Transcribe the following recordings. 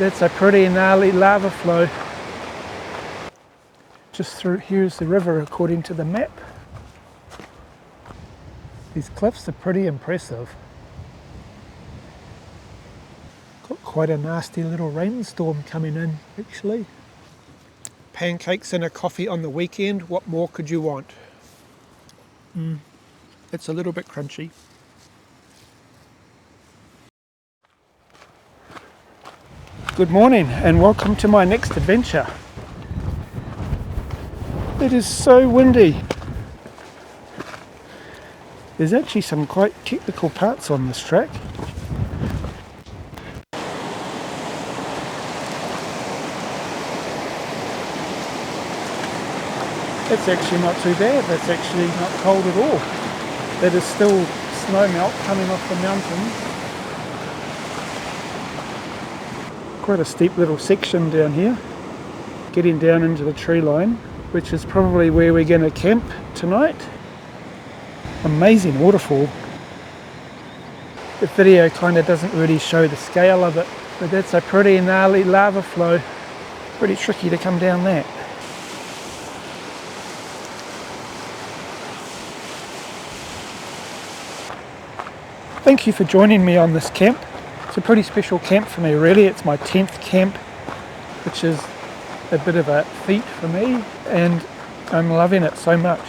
That's a pretty gnarly lava flow. Just through, here's the river according to the map. These cliffs are pretty impressive. Got quite a nasty little rainstorm coming in actually. Pancakes and a coffee on the weekend, what more could you want? It's a little bit crunchy. Good morning and welcome to my next adventure. It is so windy. There's actually some quite technical parts on this track. It's actually not too bad, that's actually not cold at all. There is still snow melt coming off the mountains. Quite a steep little section down here, getting down into the tree line, which is probably where we're going to camp tonight. Amazing waterfall. The video kind of doesn't really show the scale of it, but that's a pretty gnarly lava flow. Pretty tricky to come down that. Thank you for joining me on this camp. It's a pretty special camp for me really. It's my 10th camp, which is a bit of a feat for me, and I'm loving it so much.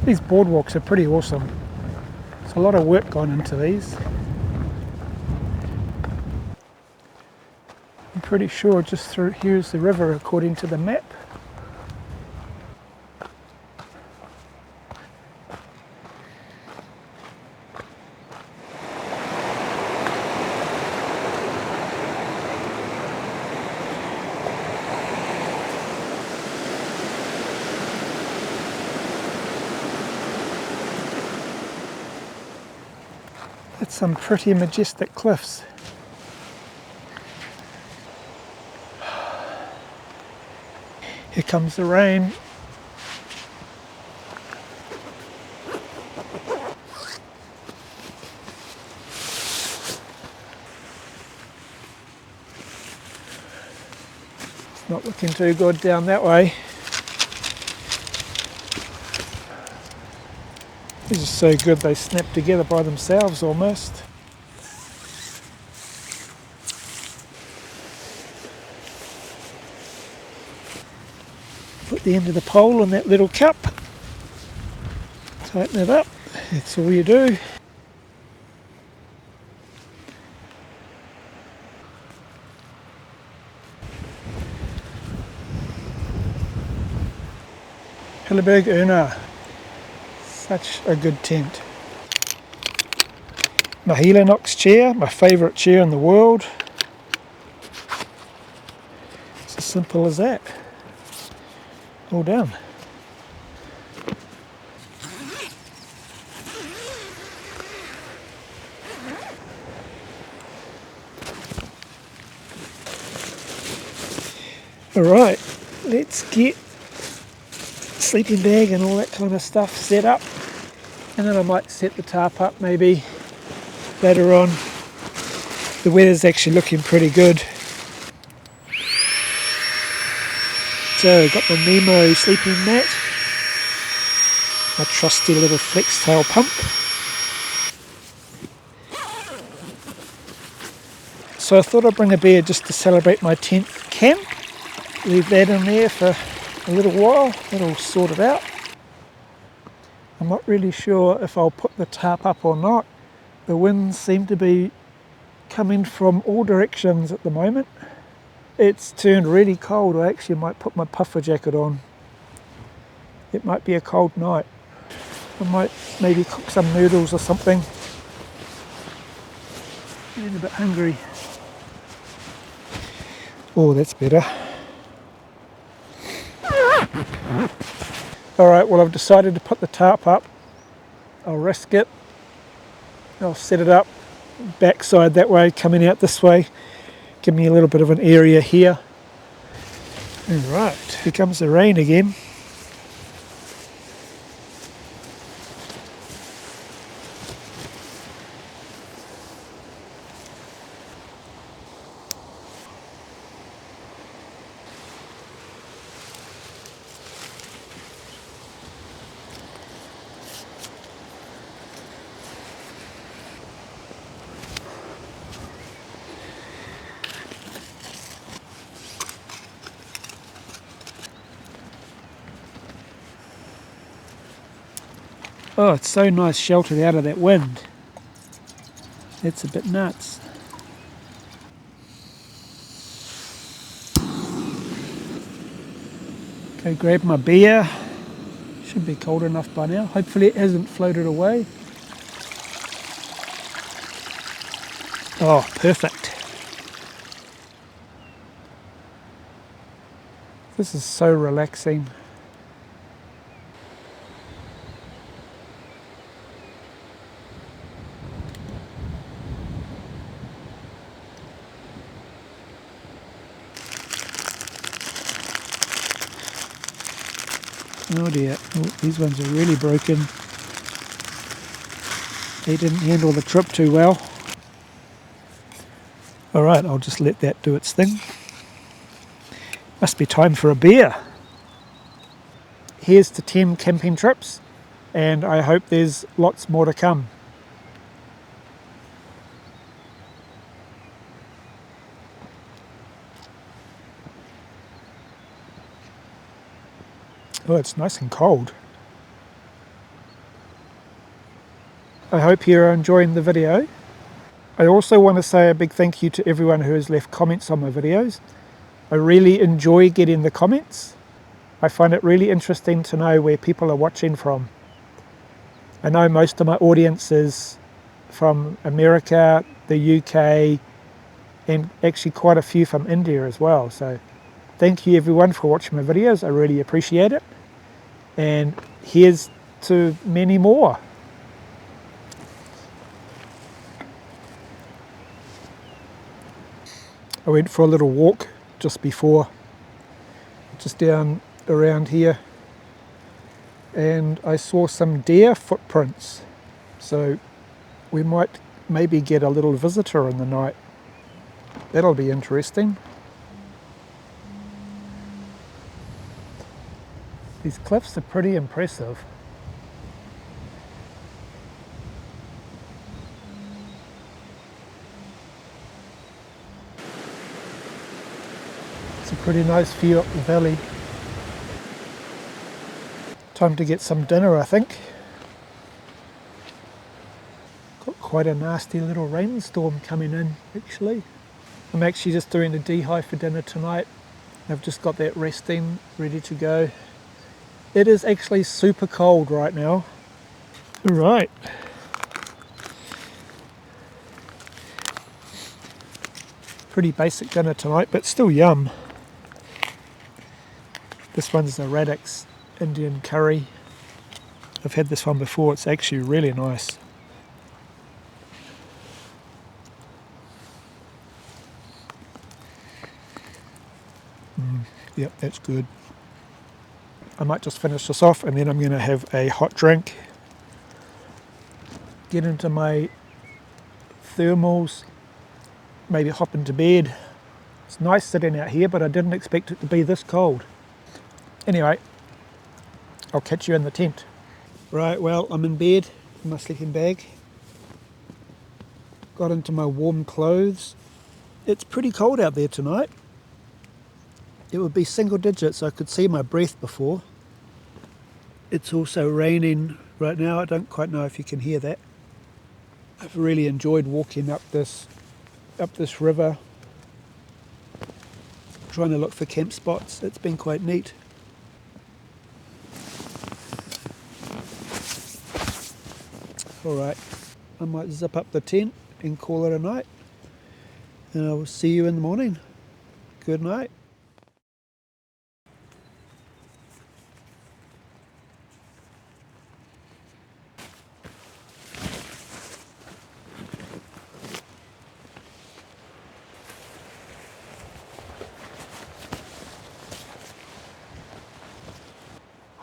These boardwalks are pretty awesome. There's a lot of work gone into these. I'm pretty sure just through, here's the river according to the map. It's some pretty majestic cliffs. Here comes the rain. It's not looking too good down that way. These are so good they snap together by themselves almost. Put the end of the pole in that little cup. Tighten it up. That's all you do. Hilleberg Unna. Such a good tent. My Helinox chair, my favourite chair in the world. It's as simple as that. All done. Alright, let's get sleeping bag and all that kind of stuff set up, and then I might set the tarp up maybe later on. The weather's actually looking pretty good. So got my Nemo sleeping mat, my trusty little flex tail pump. So I thought I'd bring a beer just to celebrate my 10th camp. Leave that in there for a little while, it'll sort it out. I'm not really sure if I'll put the tarp up or not. The winds seem to be coming from all directions at the moment. It's turned really cold. I actually might put my puffer jacket on. It might be a cold night. I might maybe cook some noodles or something. Getting a bit hungry. Oh, that's better. Alright, well I've decided to put the tarp up. I'll risk it. I'll set it up backside that way, coming out this way, give me a little bit of an area here. Alright, here comes the rain again. Oh, it's so nice sheltered out of that wind. That's a bit nuts. Go grab my beer. Should be cold enough by now. Hopefully it hasn't floated away. Oh, perfect. This is so relaxing. Oh dear, oh, these ones are really broken. They didn't handle the trip too well. Alright, I'll just let that do its thing. Must be time for a beer. Here's to 10 camping trips, and I hope there's lots more to come. Oh, it's nice and cold. I hope you're enjoying the video. I also want to say a big thank you to everyone who has left comments on my videos. I really enjoy getting the comments. I find it really interesting to know where people are watching from. I know most of my audience is from America, the UK, and actually quite a few from India as well. So thank you everyone for watching my videos. I really appreciate it. And here's to many more. I went for a little walk just down around here, and I saw some deer footprints. So we might maybe get a little visitor in the night. That'll be interesting. These cliffs are pretty impressive. It's a pretty nice view up the valley. Time to get some dinner, I think. Got quite a nasty little rainstorm coming in, actually. I'm actually just doing a dehy for dinner tonight. I've just got that resting, ready to go. It is actually super cold right now. Right. Pretty basic dinner tonight, but still yum. This one's a Radix Indian curry. I've had this one before, it's actually really nice. Yep, that's good. I might just finish this off and then I'm going to have a hot drink. Get into my thermals, maybe hop into bed. It's nice sitting out here, but I didn't expect it to be this cold. Anyway, I'll catch you in the tent. Right, well, I'm in bed in my sleeping bag. Got into my warm clothes. It's pretty cold out there tonight. It would be single digits. I could see my breath before. It's also raining right now. I don't quite know if you can hear that. I've really enjoyed walking up this river, trying to look for camp spots. It's been quite neat. Alright, I might zip up the tent and call it a night. And I will see you in the morning. Good night.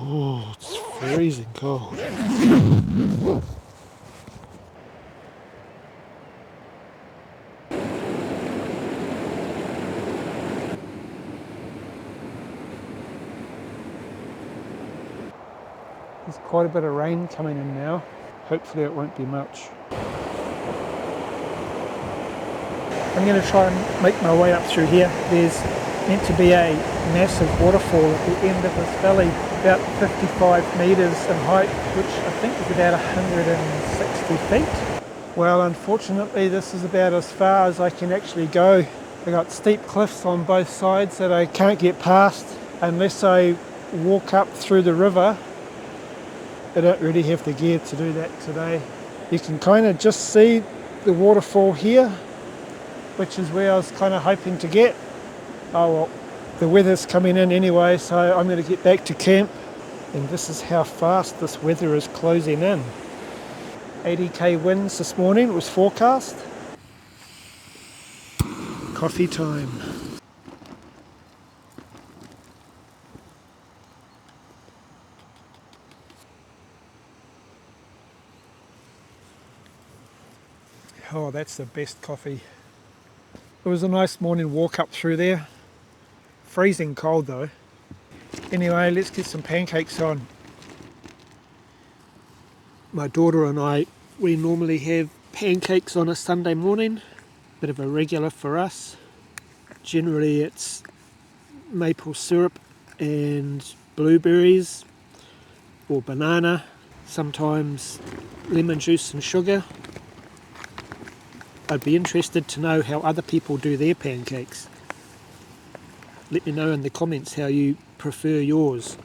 Oh, it's freezing cold. There's quite a bit of rain coming in now. Hopefully it won't be much. I'm going to try and make my way up through here. There's meant to be a massive waterfall at the end of this valley, about 55 metres in height, which I think is about 160 feet. Well, unfortunately this is about as far as I can actually go. I've got steep cliffs on both sides that I can't get past unless I walk up through the river. I don't really have the gear to do that today. You can kind of just see the waterfall here, which is where I was kind of hoping to get. Oh well, the weather's coming in anyway, so I'm going to get back to camp. And this is how fast this weather is closing in. 80k winds this morning, it was forecast. Coffee time. Oh, that's the best coffee. It was a nice morning walk up through there. Freezing cold though. Anyway, let's get some pancakes on. My daughter and I, we normally have pancakes on a Sunday morning. Bit of a regular for us. Generally it's maple syrup and blueberries or banana. Sometimes lemon juice and sugar. I'd be interested to know how other people do their pancakes. Let me know in the comments how you prefer yours.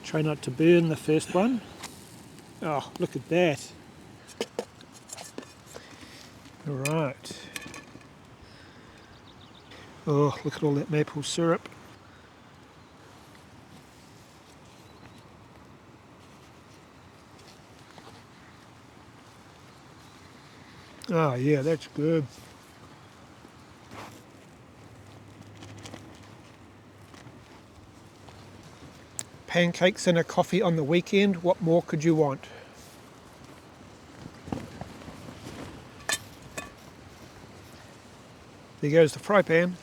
Try not to burn the first one. Oh, look at that. All right. Oh, look at all that maple syrup. Oh yeah, that's good. Pancakes and a coffee on the weekend, what more could you want? There goes the fry pan.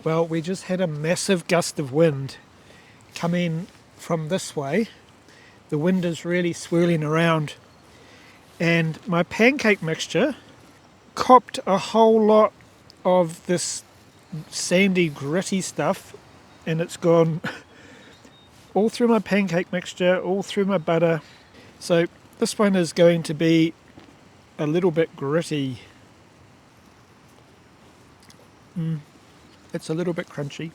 Well, we just had a massive gust of wind coming from this way. The wind is really swirling around, and my pancake mixture copped a whole lot of this sandy, gritty stuff, and it's gone all through my pancake mixture, all through my butter. So this one is going to be a little bit gritty. It's a little bit crunchy.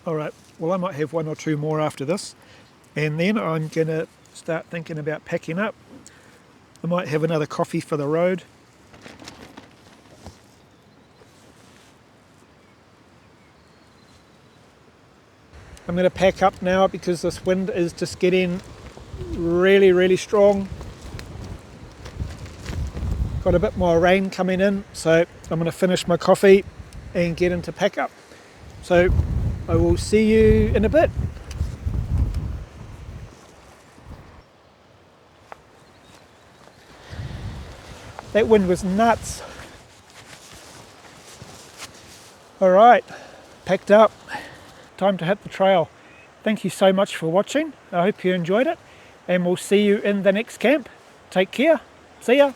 Alright, well I might have one or two more after this, and then I'm going to start thinking about packing up. I might have another coffee for the road. I'm going to pack up now because this wind is just getting really, really strong. Got a bit more rain coming in, so I'm going to finish my coffee and get into pack up. So I will see you in a bit. That wind was nuts. Alright, packed up. Time to hit the trail. Thank you so much for watching. I hope you enjoyed it, and we'll see you in the next camp. Take care. See ya.